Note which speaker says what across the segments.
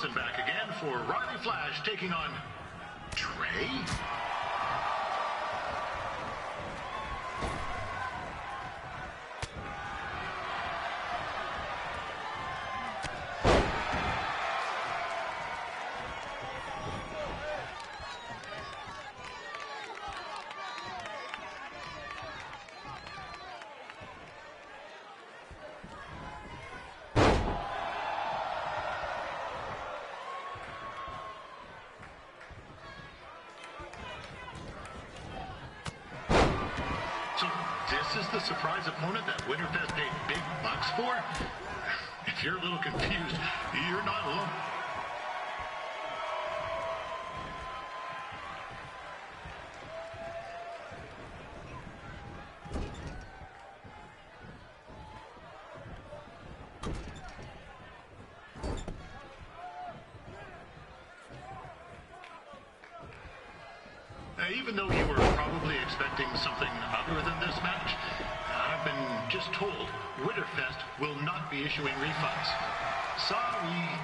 Speaker 1: Wilson back again for Riley Flash taking on Trey. So this is the surprise opponent that Winterfest paid big bucks for? If you're a little confused, you're not alone. Even though you were probably expecting something other than this match, I've been just told Winterfest will not be issuing refunds. Sorry.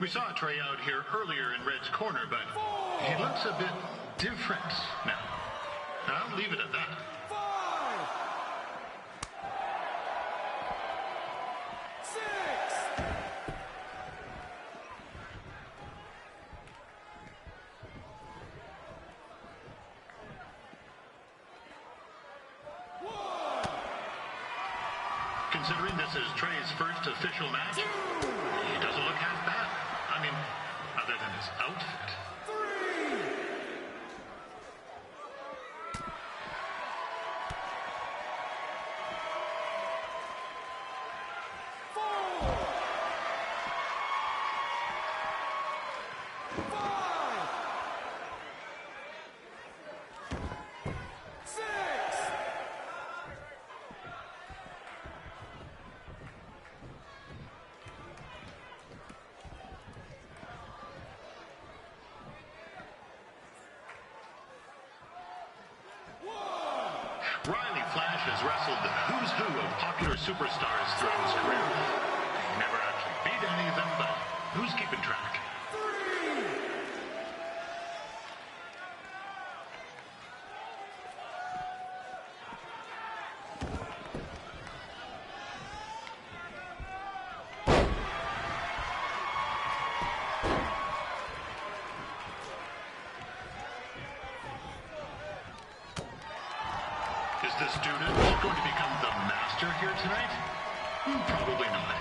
Speaker 1: We saw Trey out here earlier in Red's corner, but he looks a bit different now. I'll leave it at that.
Speaker 2: 5, 6.
Speaker 1: Considering this is Trey's first official match, he doesn't look half bad. I mean, other than his outfit.
Speaker 2: 3. 4. 5. 6.
Speaker 1: Riley Flash has wrestled the who's who of popular superstars throughout his career. He never actually beat any of them, but who's keeping track?
Speaker 2: 3.
Speaker 1: Is the student going to become the master here tonight? Probably not,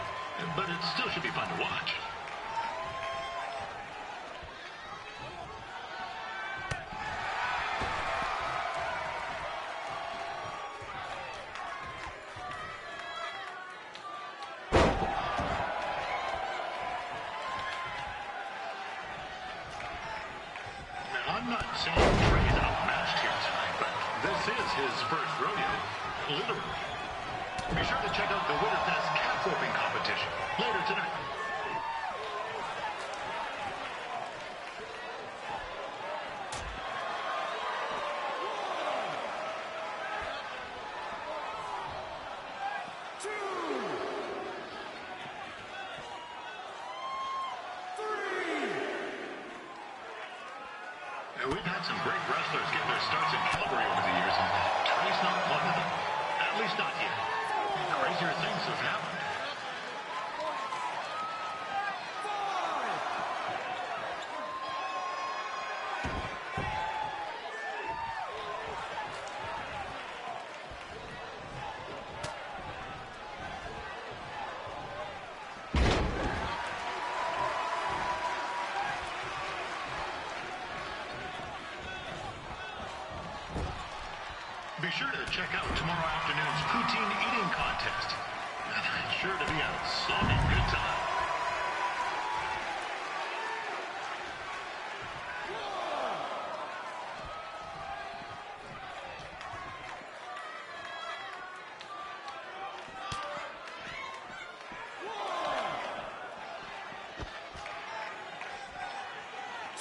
Speaker 1: but it still should be fun to watch. Now, I'm not saying Trey's outmatched here tonight, but this is his first rodeo, literally. Be sure to check out the Winterfest calf roping competition later tonight. We've had some great wrestlers get their starts in Calgary over the years, and Trey's not one of them. At least not yet. Crazier things have happened. Be sure to check out tomorrow afternoon's poutine eating contest. It's sure to be a sopping good time.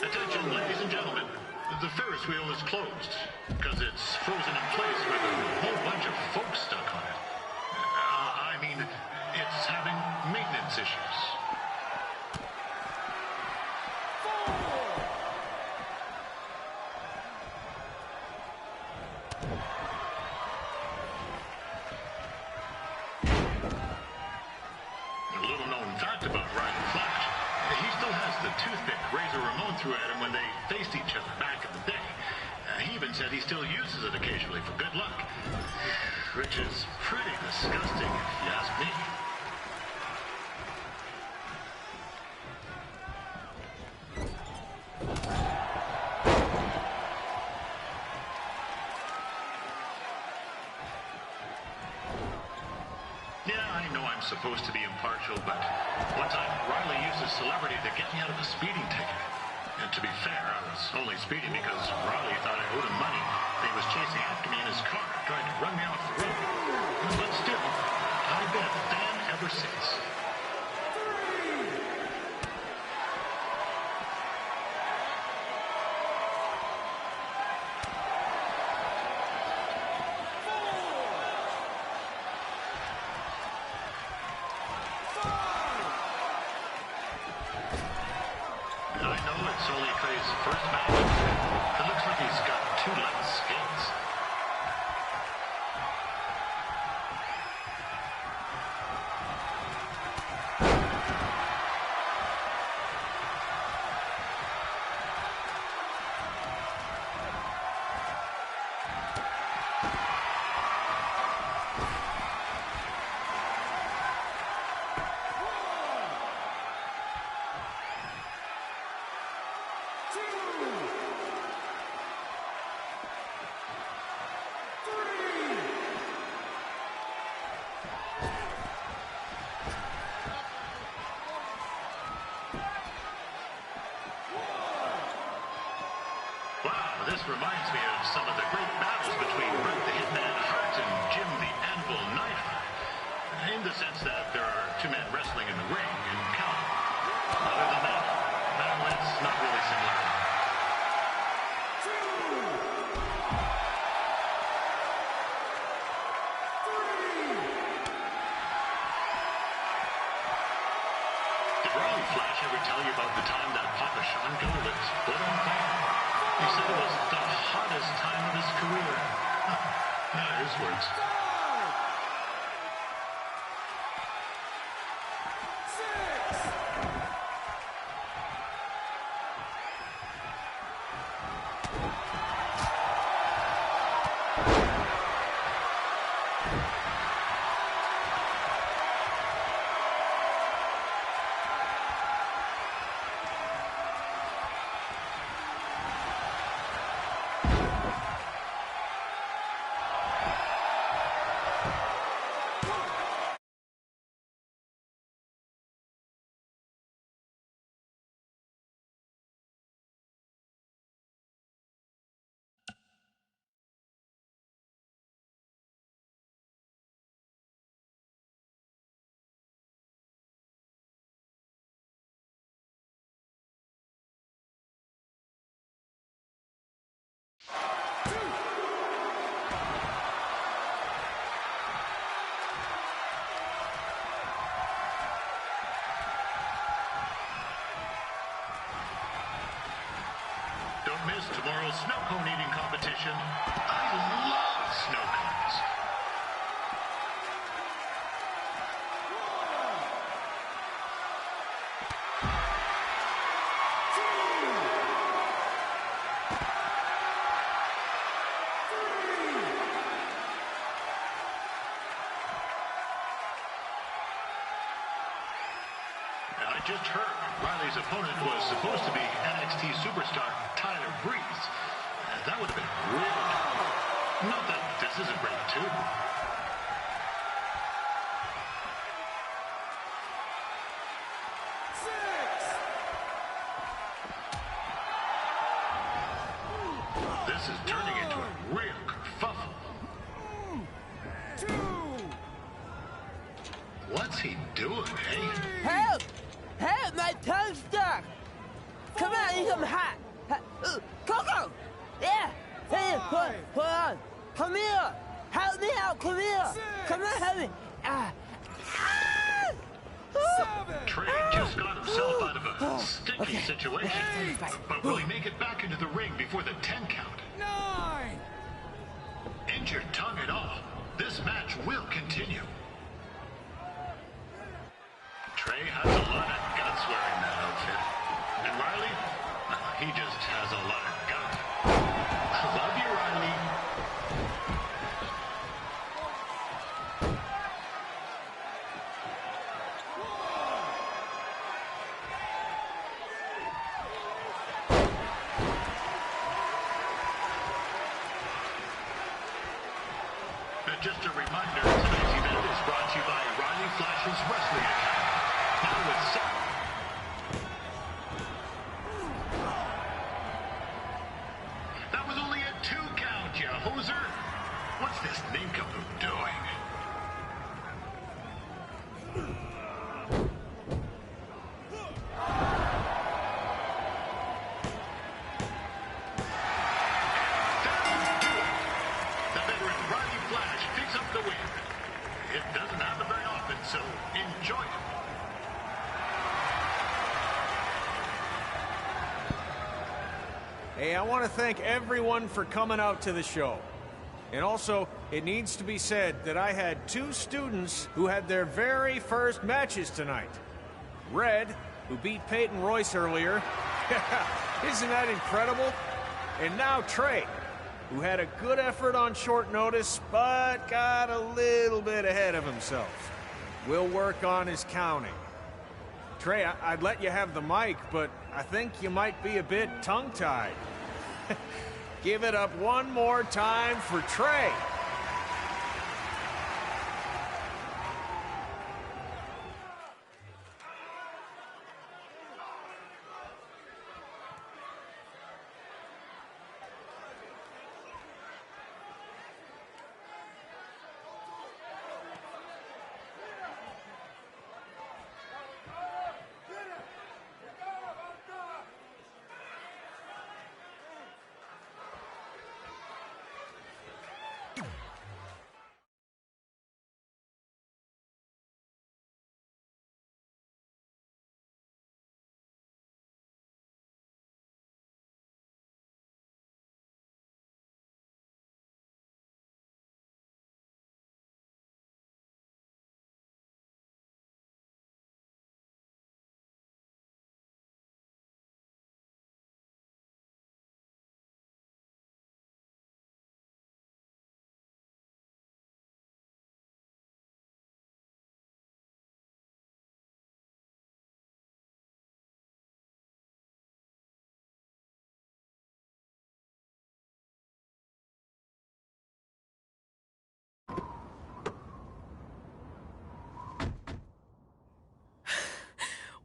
Speaker 1: Attention, ladies and gentlemen. The Ferris wheel is closed because it's frozen in place with a whole bunch of folks stuck on it. I mean, it's having maintenance issues. A little known fact about Ryan Flash. He still has the toothpick Razor Ramon threw at him when they faced each other back in the day. He even said he still uses it occasionally for good luck. Which is pretty disgusting, if you ask me. Yeah, I know I'm supposed to be impartial, but one time Riley used a celebrity to get me out of a speeding ticket. And to be fair, I was only speeding because Riley thought I owed him money. And he was chasing after me in his car, trying to run me off the road. But still, I've been a fan ever since. I know it's only Trey's first match. It looks like he's got 2 left skates. Wow, this reminds me of some of the great battles between Bret the Hitman Hart and Jim the Anvil Neidhart. In the sense that there are 2 men wrestling in the ring and counting. Other than that, well, it's not really similar. Did Riley Flash ever tell you about the time that Papa Shango was put on fire? He said it was the hottest time of his career. His words.
Speaker 2: 6.
Speaker 1: Don't miss tomorrow's snow cone eating competition. I love snow cones. I just heard Riley's opponent was supposed to be NXT superstar Tyler Breeze. That would have been really cool. Not that this isn't great, too. This is turning into a real kerfuffle.
Speaker 2: 2.
Speaker 1: What's he doing, eh?
Speaker 3: Help! Help! My tongue's stuck! Come on, you come hot. Coco! Yeah! Hey, hold on. Come here. Help me out. Come here.
Speaker 2: 6.
Speaker 3: Come on, help me.
Speaker 1: Trey just got himself out of a sticky situation. But will he make it back into the ring before the 10 count?
Speaker 2: 9.
Speaker 1: Injured tongue and all, this match will continue. Trey has a lot of guts wearing that outfit. And Riley, he just has a lot of gut. Love you, Riley. And just a reminder, tonight's event is brought to you by Riley Flash's Wrestling Academy. Now with that was only a 2 count, you hoser. What's this nincompoop doing? The veteran Riley Flash picks up the win. It doesn't happen very often, so enjoy it.
Speaker 4: Hey, I want to thank everyone for coming out to the show. And also, it needs to be said that I had 2 students who had their very first matches tonight. Red, who beat Peyton Royce earlier. Isn't that incredible? And now Trey, who had a good effort on short notice, but got a little bit ahead of himself. We'll work on his counting. Trey, I'd let you have the mic, but I think you might be a bit tongue-tied. Give it up one more time for Trey.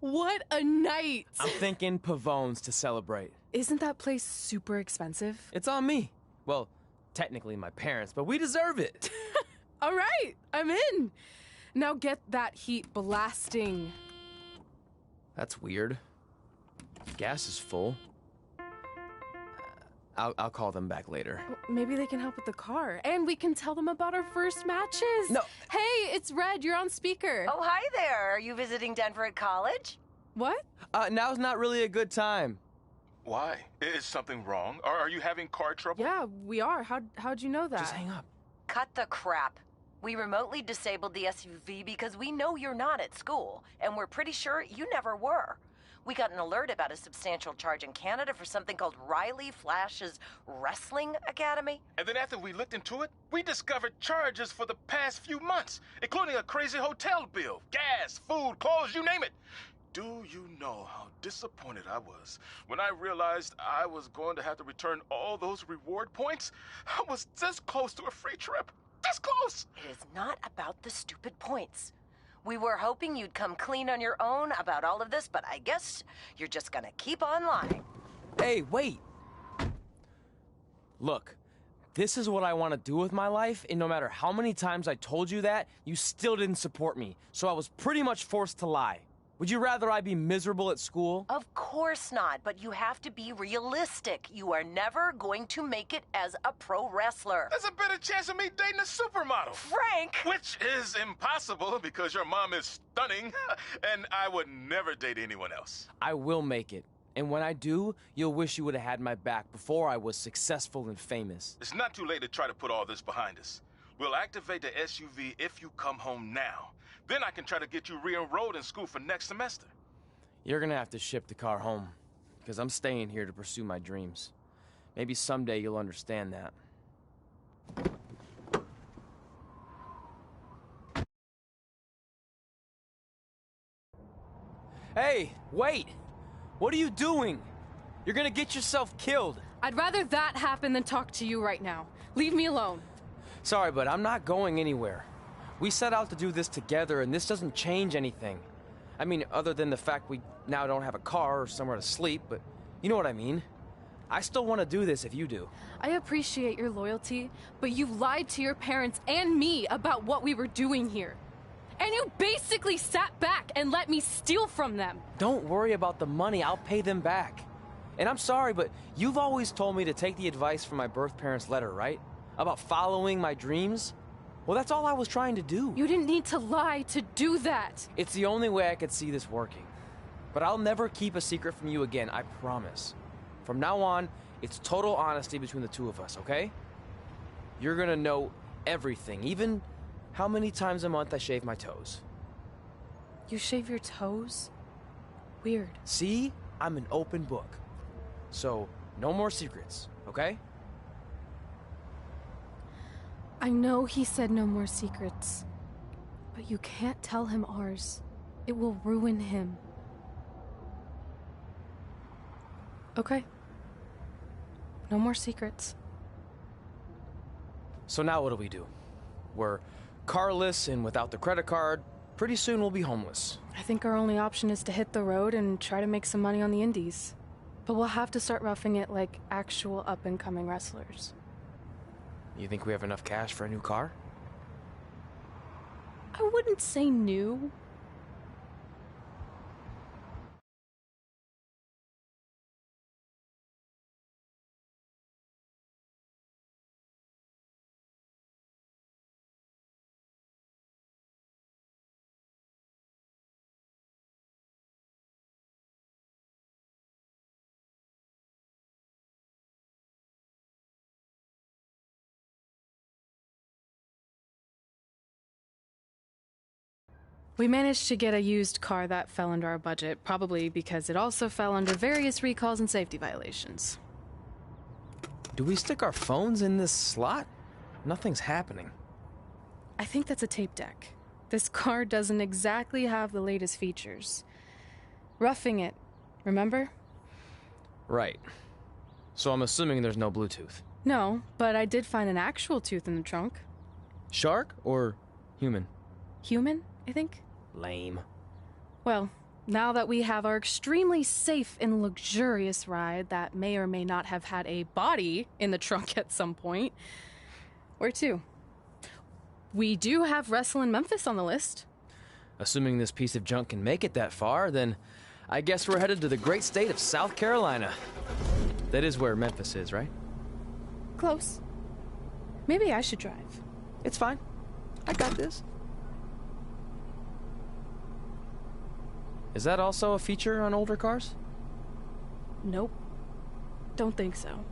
Speaker 5: What a night!
Speaker 6: I'm thinking Pavone's to celebrate.
Speaker 5: Isn't that place super expensive?
Speaker 6: It's on me. Well, technically my parents, but we deserve it.
Speaker 5: All right, I'm in. Now get that heat blasting.
Speaker 6: That's weird. Gas is full. I'll call them back later.
Speaker 5: Maybe they can help with the car. And we can tell them about our first matches.
Speaker 6: No.
Speaker 5: Hey, it's Red. You're on speaker.
Speaker 7: Oh, hi there. Are you visiting Denver at college?
Speaker 5: What?
Speaker 6: Now's not really a good time.
Speaker 8: Why? Is something wrong? Are you having car trouble?
Speaker 5: Yeah, we are. How'd you know that?
Speaker 6: Just hang up.
Speaker 7: Cut the crap. We remotely disabled the SUV because we know you're not at school, and we're pretty sure you never were. We got an alert about a substantial charge in Canada for something called Riley Flash's Wrestling Academy.
Speaker 8: And then after we looked into it, we discovered charges for the past few months, including a crazy hotel bill, gas, food, clothes, you name it. Do you know how disappointed I was when I realized I was going to have to return all those reward points? I was this close to a free trip. This close!
Speaker 7: It is not about the stupid points. We were hoping you'd come clean on your own about all of this, but I guess you're just gonna keep on lying.
Speaker 6: Hey, wait. Look, this is what I want to do with my life, and no matter how many times I told you that, you still didn't support me, so I was pretty much forced to lie. Would you rather I be miserable at school?
Speaker 7: Of course not, but you have to be realistic. You are never going to make it as a pro wrestler.
Speaker 8: There's a better chance of me dating a supermodel.
Speaker 7: Frank!
Speaker 8: Which is impossible because your mom is stunning, and I would never date anyone else.
Speaker 6: I will make it. And when I do, you'll wish you would have had my back before I was successful and famous.
Speaker 8: It's not too late to try to put all this behind us. We'll activate the SUV if you come home now. Then I can try to get you re-enrolled in school for next semester.
Speaker 6: You're gonna have to ship the car home, because I'm staying here to pursue my dreams. Maybe someday you'll understand that. Hey, wait! What are you doing? You're gonna get yourself killed.
Speaker 5: I'd rather that happen than talk to you right now. Leave me alone.
Speaker 6: Sorry, but I'm not going anywhere. We set out to do this together, and this doesn't change anything. I mean, other than the fact we now don't have a car or somewhere to sleep, but you know what I mean. I still want to do this if you do.
Speaker 5: I appreciate your loyalty, but you lied to your parents and me about what we were doing here. And you basically sat back and let me steal from them.
Speaker 6: Don't worry about the money, I'll pay them back. And I'm sorry, but you've always told me to take the advice from my birth parents' letter, right? About following my dreams? Well, that's all I was trying to do.
Speaker 5: You didn't need to lie to do that.
Speaker 6: It's the only way I could see this working. But I'll never keep a secret from you again, I promise. From now on, it's total honesty between the two of us, okay? You're gonna know everything, even how many times a month I shave my toes.
Speaker 5: You shave your toes? Weird.
Speaker 6: See? I'm an open book. So, no more secrets, okay?
Speaker 5: I know he said no more secrets, but you can't tell him ours. It will ruin him. Okay. No more secrets.
Speaker 6: So now what do? We're carless and without the credit card. Pretty soon we'll be homeless.
Speaker 5: I think our only option is to hit the road and try to make some money on the indies. But we'll have to start roughing it like actual up-and-coming wrestlers.
Speaker 6: You think we have enough cash for a new car?
Speaker 5: I wouldn't say new. We managed to get a used car that fell under our budget, probably because it also fell under various recalls and safety violations.
Speaker 6: Do we stick our phones in this slot? Nothing's happening.
Speaker 5: I think that's a tape deck. This car doesn't exactly have the latest features. Roughing it, remember?
Speaker 6: Right. So I'm assuming there's no Bluetooth.
Speaker 5: No, but I did find an actual tooth in the trunk.
Speaker 6: Shark or human?
Speaker 5: Human, I think.
Speaker 6: Lame.
Speaker 5: Well, now that we have our extremely safe and luxurious ride that may or may not have had a body in the trunk at some point, where to? We do have Wrestle in Memphis on the list.
Speaker 6: Assuming this piece of junk can make it that far, then I guess we're headed to the great state of South Carolina. That is where Memphis is, right?
Speaker 5: Close. Maybe I should drive.
Speaker 6: It's fine. I got this. Is that also a feature on older cars?
Speaker 5: Nope. Don't think so.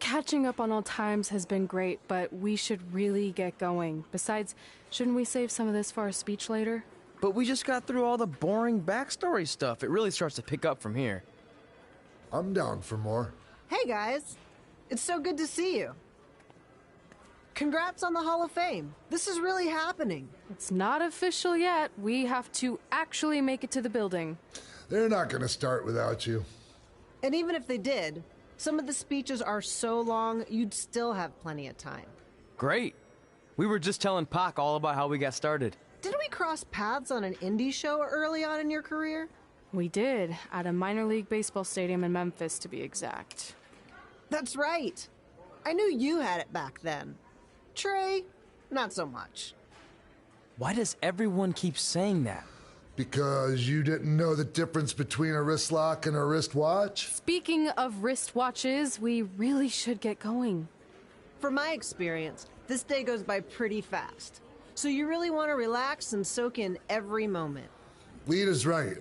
Speaker 5: catching up on old times has been great, but we should really get going. Besides, shouldn't we save some of this for our speech later?
Speaker 6: But we just got through all the boring backstory stuff. It really starts to pick up from here.
Speaker 2: I'm down for more.
Speaker 9: Hey guys, it's so good to see you. Congrats on the Hall of Fame. This is really happening.
Speaker 5: It's not official yet. We have to actually make it to the building.
Speaker 2: They're not going to start without you.
Speaker 9: And even if they did, some of the speeches are so long, you'd still have plenty of time.
Speaker 6: Great. We were just telling Pac all about how we got started.
Speaker 9: Didn't we cross paths on an indie show early on in your career?
Speaker 5: We did, at a minor league baseball stadium in Memphis, to be exact.
Speaker 9: That's right. I knew you had it back then. Trey, not so much.
Speaker 6: Why does everyone keep saying that?
Speaker 2: Because you didn't know the difference between a wrist lock and a wristwatch?
Speaker 5: Speaking of wristwatches, we really should get going.
Speaker 9: From my experience, this day goes by pretty fast. So you really want to relax and soak in every moment.
Speaker 2: Lita's right.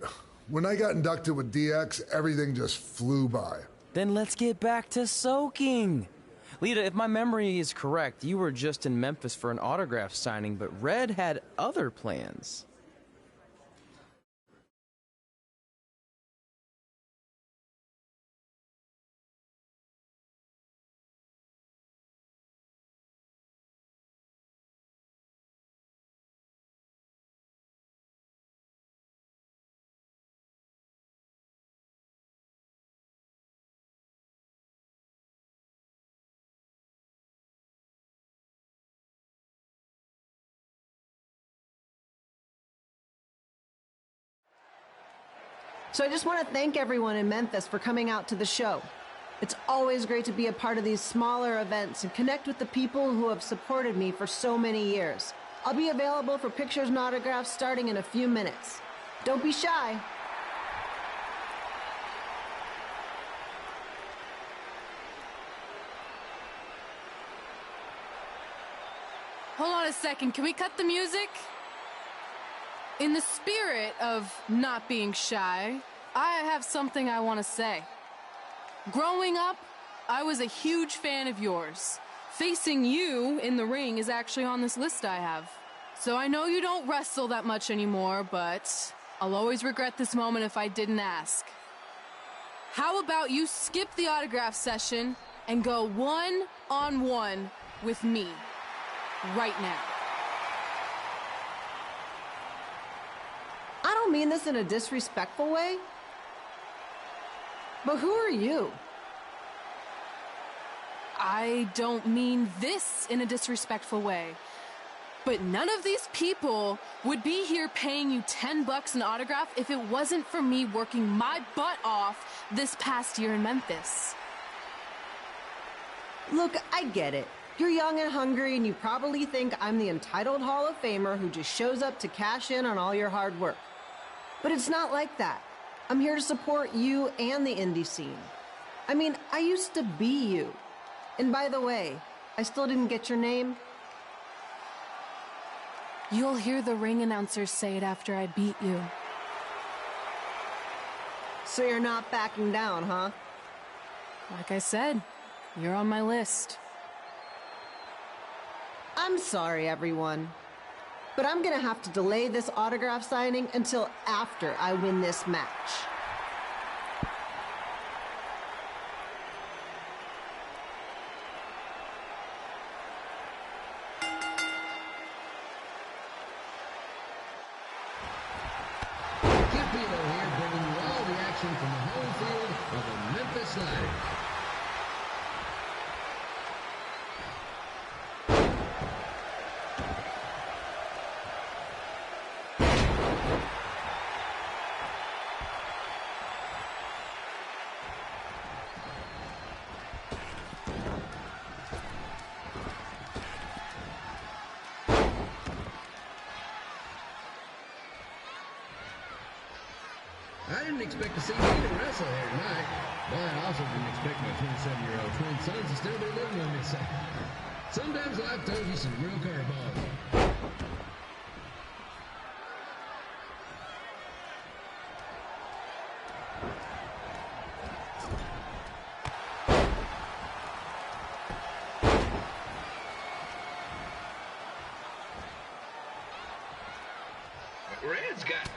Speaker 2: When I got inducted with DX, everything just flew by.
Speaker 6: Then let's get back to soaking. Lita, if my memory is correct, you were just in Memphis for an autograph signing, but Red had other plans.
Speaker 9: So I just want to thank everyone in Memphis for coming out to the show. It's always great to be a part of these smaller events and connect with the people who have supported me for so many years. I'll be available for pictures and autographs starting in a few minutes. Don't be shy.
Speaker 5: Hold on a second, can we cut the music? In the spirit of not being shy, I have something I want to say. Growing up, I was a huge fan of yours. Facing you in the ring is actually on this list I have. So I know you don't wrestle that much anymore, but I'll always regret this moment if I didn't ask. How about you skip the autograph session and go one-on-one with me right now?
Speaker 9: I don't mean this in a disrespectful way, but who are you?
Speaker 5: I don't mean this in a disrespectful way, but none of these people would be here paying you $10 an autograph if it wasn't for me working my butt off this past year in Memphis.
Speaker 9: Look, I get it. You're young and hungry, and you probably think I'm the entitled Hall of Famer who just shows up to cash in on all your hard work. But it's not like that. I'm here to support you and the indie scene. I mean, I used to be you. And by the way, I still didn't get your name.
Speaker 5: You'll hear the ring announcers say it after I beat you.
Speaker 9: So you're not backing down, huh?
Speaker 5: Like I said, you're on my list.
Speaker 9: I'm sorry, everyone. But I'm gonna have to delay this autograph signing until after I win this match.
Speaker 10: Here, bringing you all the action from the home field of the Memphis Slider. I didn't expect to see me to wrestle here tonight, but I also didn't expect my 27-year-old twin sons to still be living with me. So sometimes life throws you some real curveballs.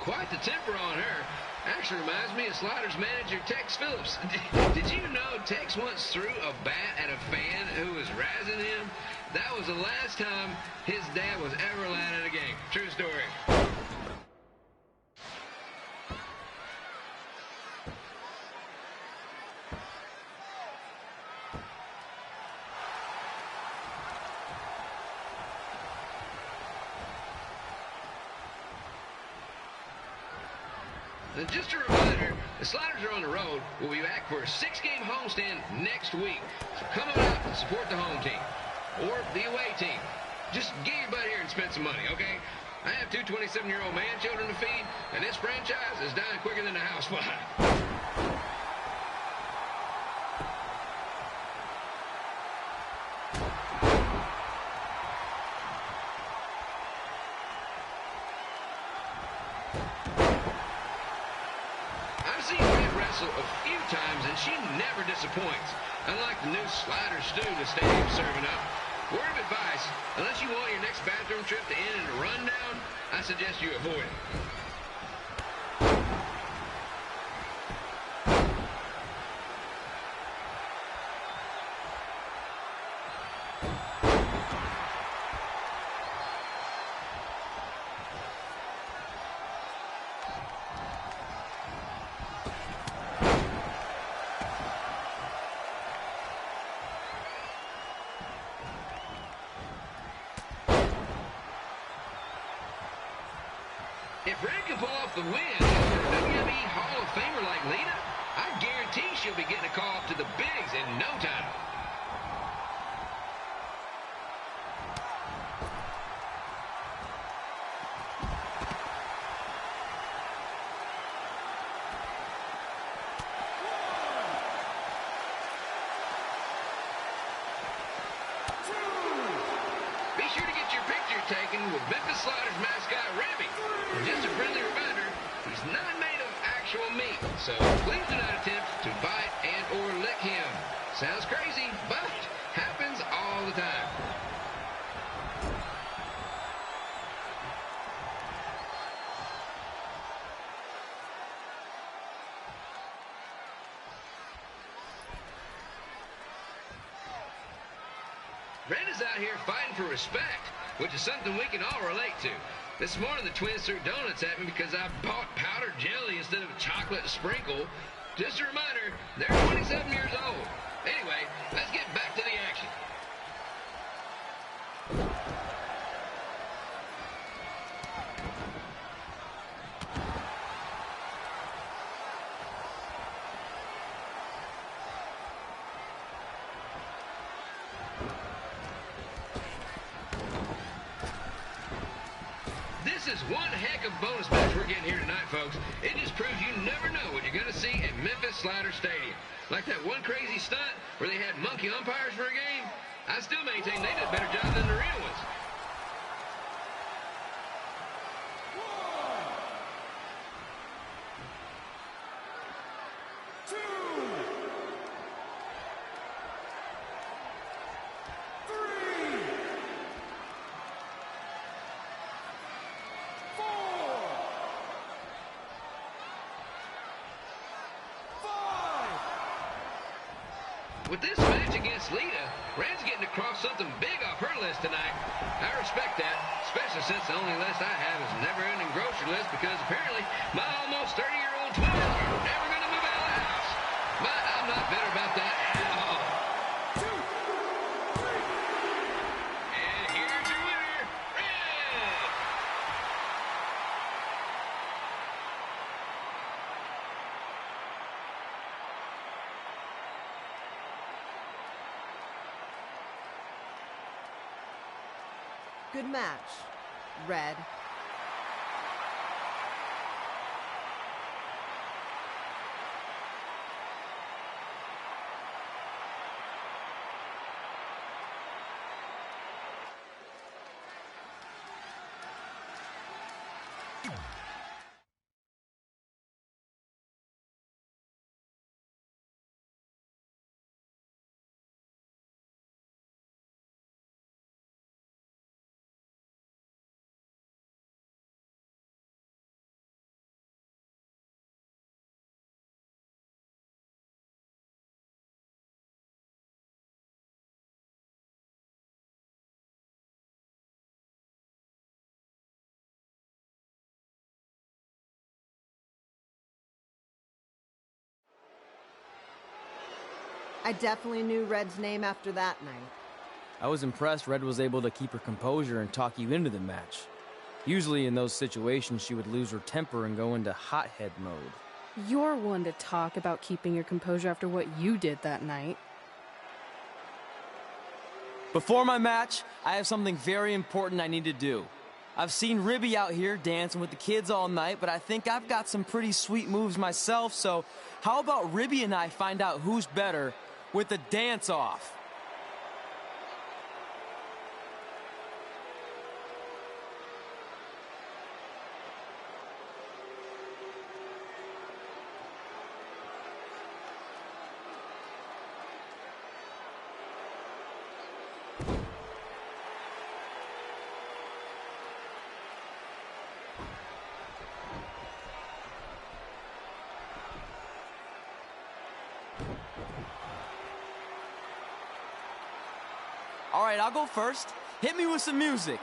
Speaker 10: Quite the temper on her. Actually reminds me of Sliders manager Tex Phillips. Did you know Tex once threw a bat at a fan who was razzing him? That was the last time his dad was ever allowed at a game. True story. And just a reminder, the Sliders are on the road. We'll be back for a 6-game homestand next week. So come on out and support the home team. Or the away team. Just get your butt here and spend some money, okay? I have 2 27-year-old man children to feed, and this franchise is dying quicker than a housefly. I've seen Red wrestle a few times, and she never disappoints. Unlike the new slider stew the stadium's serving up. Word of advice, unless you want your next bathroom trip to end in a rundown, I suggest you avoid it. If Red can pull off the win over a WWE Hall of Famer like Lita, I guarantee she'll be getting a call up to the bigs in no time. Be sure to get your picture taken with Memphis Sliders mascot Remy. And just a friendly reminder, he's not made of actual meat, so please do not attempt to bite and or lick him. Sounds crazy, but happens all the time. Red is out here fighting for respect, which is something we can all relate to. This morning, the twins threw donuts at me because I bought powdered jelly instead of chocolate sprinkle. Just a reminder, they're 27 years old. Anyway, let's get back to the action. This is one heck of a bonus match we're getting here tonight, folks. It just proves you never know what you're going to see at Memphis Slider Stadium. Like that one crazy stunt where they had monkey umpires for a game. I still maintain they did a better job than the real ones. With this match against Lita, Red's getting across something big off her list tonight. I respect that, especially since the only list I have is a never-ending grocery list because apparently my almost 30-year-old twins are never going to move out of the house. But I'm not bitter about that at all. 2, 3. And here's your winner, Red!
Speaker 9: Good match, Red. I definitely knew Red's name after that night.
Speaker 6: I was impressed Red was able to keep her composure and talk you into the match. Usually in those situations, she would lose her temper and go into hothead mode.
Speaker 5: You're one to talk about keeping your composure after what you did that night.
Speaker 6: Before my match, I have something very important I need to do. I've seen Ribby out here dancing with the kids all night, but I think I've got some pretty sweet moves myself, so how about Ribby and I find out who's better with the dance-off? All right, I'll go first. Hit me with some music.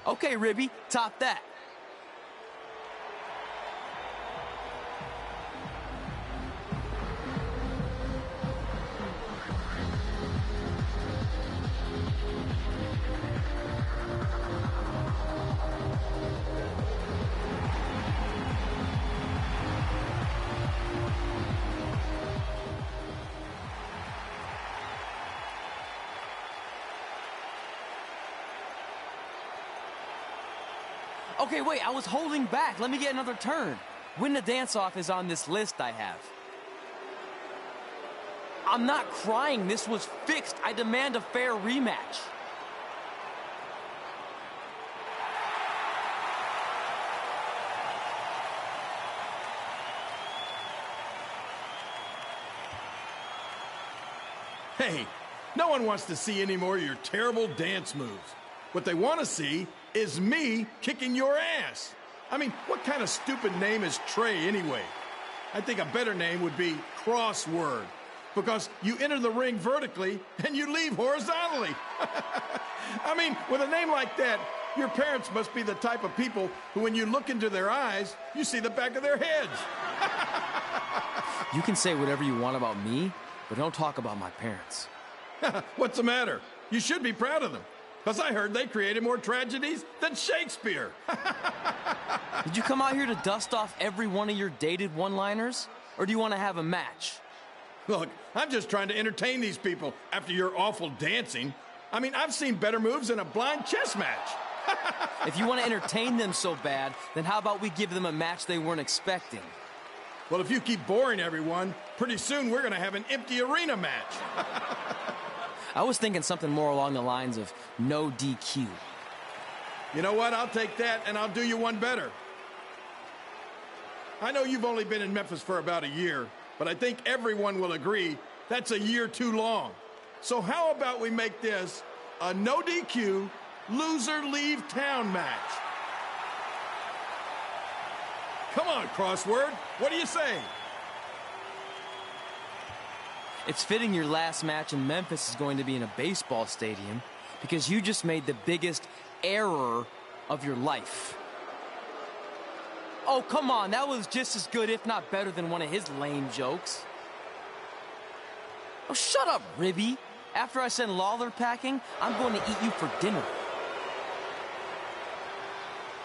Speaker 6: Okay, Ribby, top that. Okay, wait, I was holding back. Let me get another turn. Win the dance-off is on this list I have. I'm not crying. This was fixed. I demand a fair rematch.
Speaker 11: Hey, no one wants to see any more of your terrible dance moves. What they want to see is me kicking your ass. I mean, what kind of stupid name is Trey anyway? I think a better name would be Crossword, because you enter the ring vertically and you leave horizontally. I mean, with a name like that, your parents must be the type of people who, when you look into their eyes, you see the back of their heads.
Speaker 6: You can say whatever you want about me, but don't talk about my parents.
Speaker 11: What's the matter? You should be proud of them. Because I heard they created more tragedies than Shakespeare.
Speaker 6: Did you come out here to dust off every one of your dated one-liners? Or do you want to have a match?
Speaker 11: Look, I'm just trying to entertain these people after your awful dancing. I mean, I've seen better moves in a blind chess match.
Speaker 6: If you want to entertain them so bad, then how about we give them a match they weren't expecting?
Speaker 11: Well, if you keep boring everyone, pretty soon we're going to have an empty arena match.
Speaker 6: I was thinking something more along the lines of no DQ.
Speaker 11: You know what? I'll take that, and I'll do you one better. I know you've only been in Memphis for about a year, but I think everyone will agree that's a year too long. So how about we make this a no DQ, loser leave town match? Come on, Crossword. What do you say?
Speaker 6: It's fitting your last match in Memphis is going to be in a baseball stadium because you just made the biggest error of your life. Oh, come on. That was just as good, if not better, than one of his lame jokes. Oh, shut up, Ribby. After I send Lawler packing, I'm going to eat you for dinner.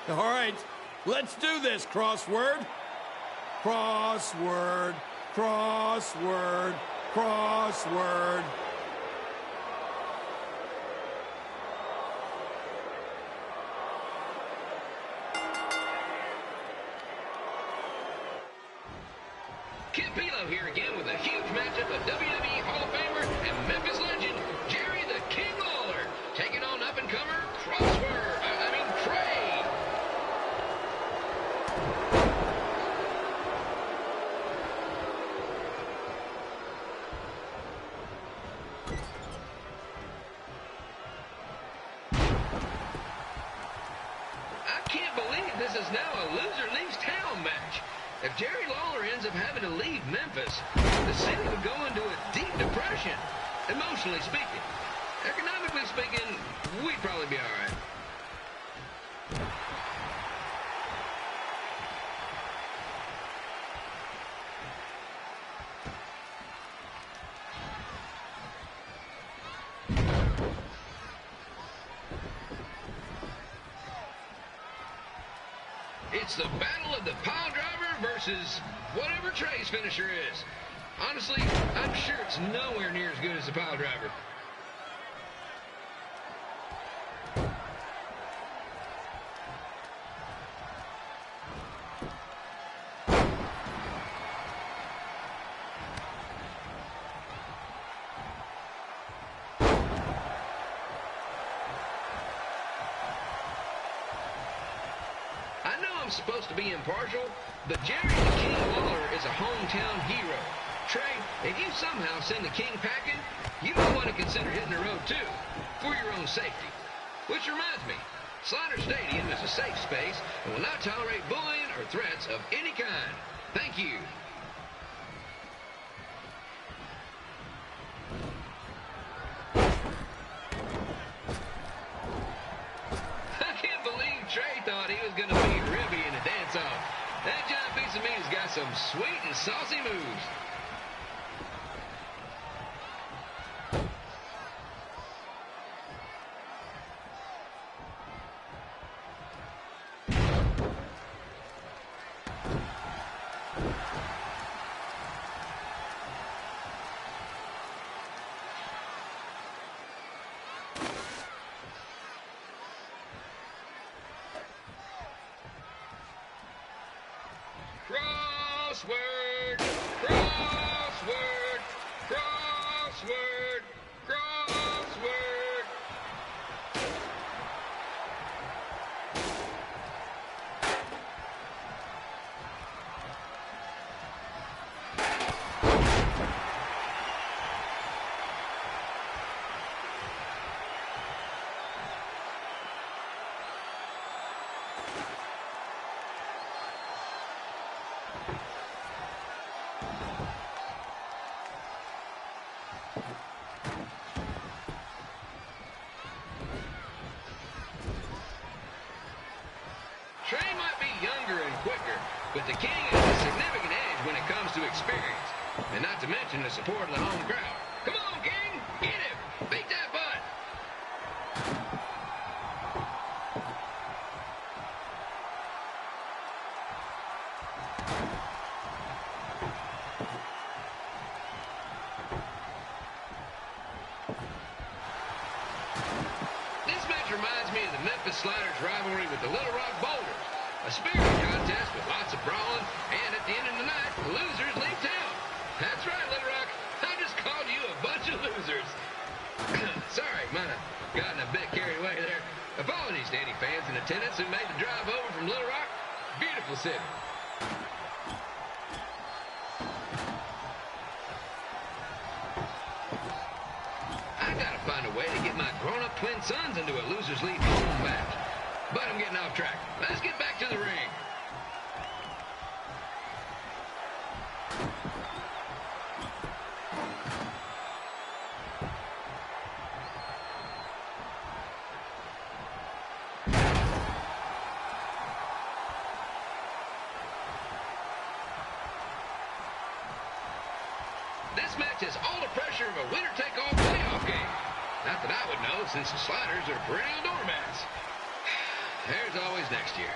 Speaker 11: All right, let's do this, Crossword. Crossword, crossword, crossword.
Speaker 10: Kid Pilo here again with a huge matchup of WWE Hall of Famer and Memphis legend, Jerry the King Lawler, taking on up-and-comer Trey. I can't believe this this is now a loser leaves town match. If Jerry Lawler ends up having to leave Memphis, the city would go into a deep depression, emotionally speaking. Economically speaking, we'd probably be all right. It's the battle of the pile driver versus whatever Trey's finisher is. Honestly, I'm sure it's nowhere near as good as the pile driver. I'm supposed to be impartial, but Jerry the King Lawler is a hometown hero. Trey, if you somehow send the King packing, you might want to consider hitting the road too, for your own safety. Which reminds me, Slaughter Stadium is a safe space and will not tolerate bullying or threats of any kind. Thank you. I can't believe Trey thought he was going to beat Ribby in a dance-off. That giant piece of meat has got some sweet and saucy moves. Crossword, crossword, crossword, crossword. Trey might be younger and quicker, but the King has a significant edge when it comes to experience, and not to mention the support of the home crowd. Come on, King! Get him! Beat that butt! This match reminds me of the Memphis Sliders rivalry with the Little Rock Boulders. A spirited contest with lots of brawling, and at the end of the night, the losers leave town. That's right, Little Rock. I just called you a bunch of losers. Sorry, might have gotten a bit carried away there. Apologies to any fans in attendance who made the drive over from Little Rock. Beautiful city. I gotta find a way to get my grown-up twin sons into a losers leave home match. But I'm getting off track. Let's get back to the ring. This match has all the pressure of a winner-take-all playoff game. Not that I would know, since the Sliders are perennial doormats. There's always next year.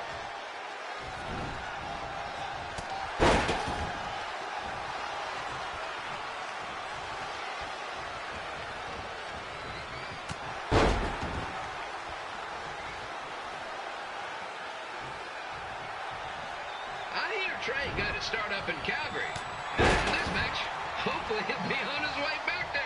Speaker 10: I hear Trey got his start up in Calgary. After this match, hopefully he'll be on his way back there.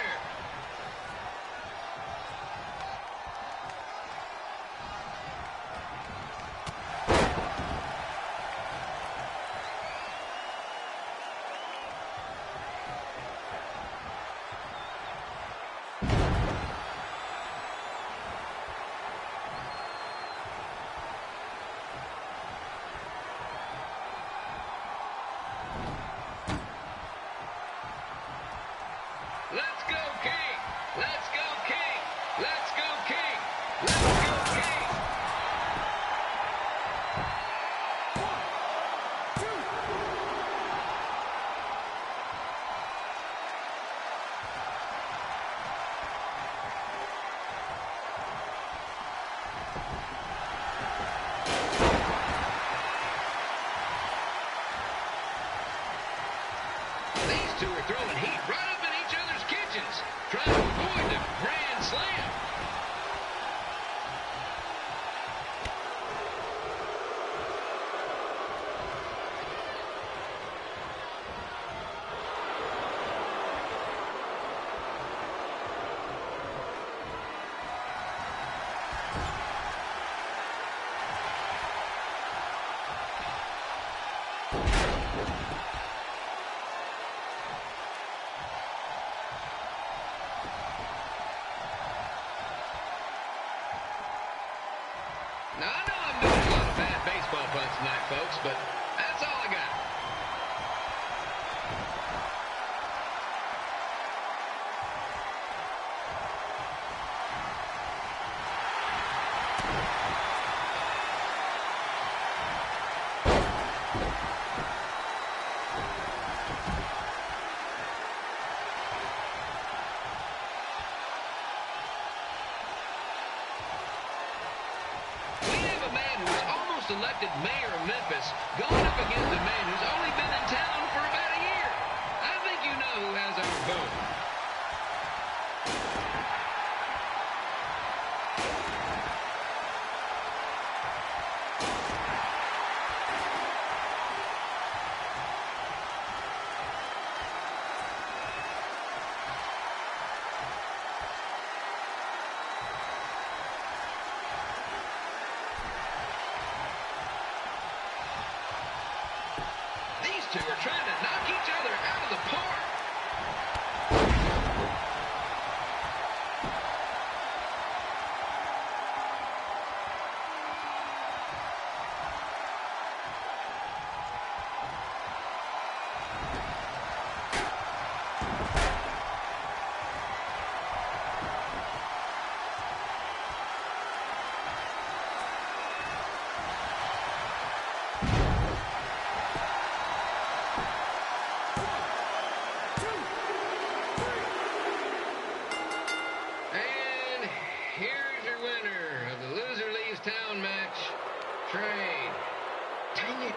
Speaker 10: These two are throwing heat right up in each other's kitchens, trying to avoid the grand slam. Now, I know I'm doing a lot of bad baseball puns tonight, folks, but that's all I got. Elected mayor of Memphis going up against a man who's only been in town for about a year. I think you know who has our vote. These two are trying to knock each other out of the park. Town match. Trey. Dang it.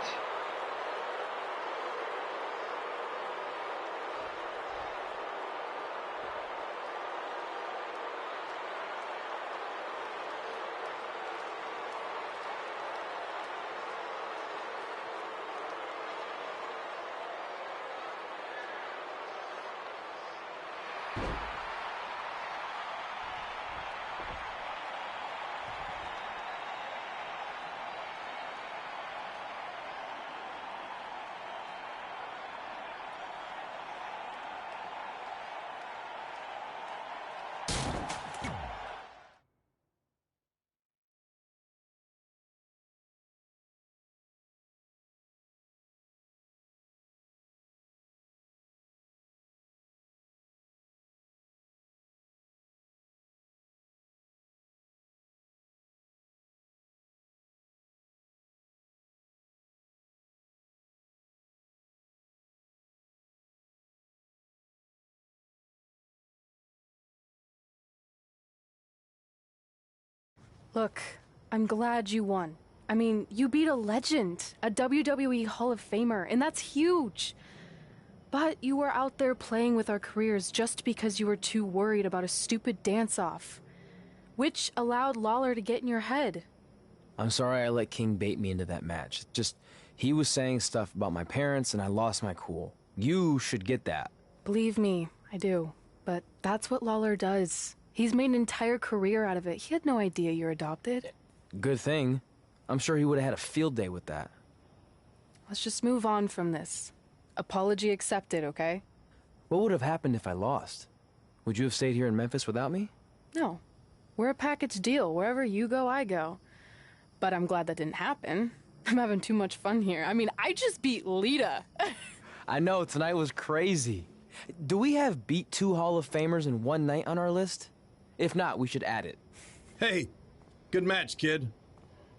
Speaker 5: Look, I'm glad you won. I mean, you beat a legend, a WWE Hall of Famer, and that's huge. But you were out there playing with our careers just because you were too worried about a stupid dance-off, which allowed Lawler to get in your head.
Speaker 6: I'm sorry I let King bait me into that match. Just, he was saying stuff about my parents and I lost my cool. You should get that.
Speaker 5: Believe me, I do. But that's what Lawler does. He's made an entire career out of it. He had no idea you're adopted.
Speaker 6: Good thing. I'm sure he would have had a field day with that.
Speaker 5: Let's just move on from this. Apology accepted, okay?
Speaker 6: What would have happened if I lost? Would you have stayed here in Memphis without me?
Speaker 5: No. We're a package deal. Wherever you go, I go. But I'm glad that didn't happen. I'm having too much fun here. I mean, I just beat Lita.
Speaker 6: I know, tonight was crazy. Do we have beat 2 Hall of Famers in one night on our list? If not, we should add it.
Speaker 11: Hey, good match, kid.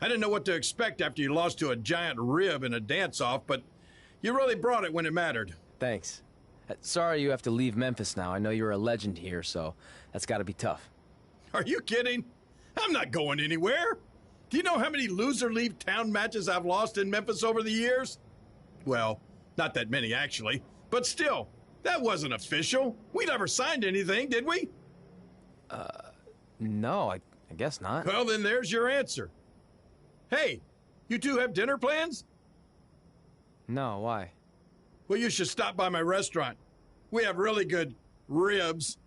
Speaker 11: I didn't know what to expect after you lost to a giant rib in a dance-off, but you really brought it when it mattered.
Speaker 6: Thanks. Sorry you have to leave Memphis now. I know you're a legend here, so that's gotta be tough.
Speaker 11: Are you kidding? I'm not going anywhere. Do you know how many loser leave town matches I've lost in Memphis over the years? Well, not that many actually, but still, that wasn't official. We never signed anything, did we?
Speaker 6: No, I guess not.
Speaker 11: Well, then there's your answer. Hey, you two have dinner plans?
Speaker 6: No, why?
Speaker 11: Well, you should stop by my restaurant. We have really good ribs.